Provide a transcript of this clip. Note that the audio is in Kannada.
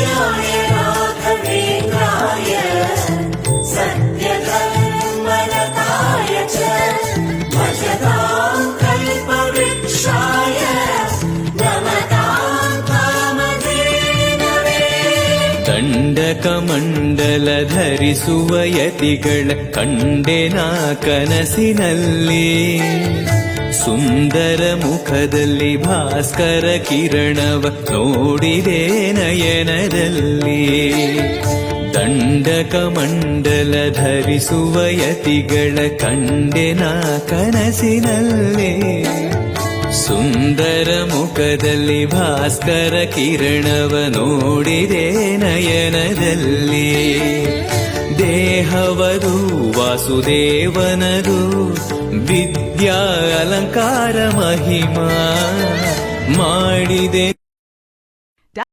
पूज्याय राघवेन्द्राय सत्यधर्मरताय च भजतां कल्पवृक्षाय नमतां कामधेनवे। ದಂಡಕಮಂಡಲ ಧರಿಸುವ ಯತಿಗಳ ಕಂಡೆನ ಕನಸಿನಲ್ಲಿ, ಸುಂದರ ಮುಖದಲ್ಲಿ ಭಾಸ್ಕರ ಕಿರಣವ ನೋಡಿದೆ ನಯನದಲ್ಲಿ. ದಂಡಕಮಂಡಲ ಧರಿಸುವ ಯತಿಗಳ ಕಂಡೆನ ಕನಸಿನಲ್ಲಿ, ಸುಂದರ ಮುಖದಲ್ಲಿ ಭಾಸ್ಕರ ಕಿರಣವ ನೋಡಿದೆ ನಯನದಲ್ಲಿ. ದೇಹವದು ವಾಸುದೇವನದು ವಿದ್ಯಾ ಅಲಂಕಾರ ಮಹಿಮಾ ಮಾಡಿದೆ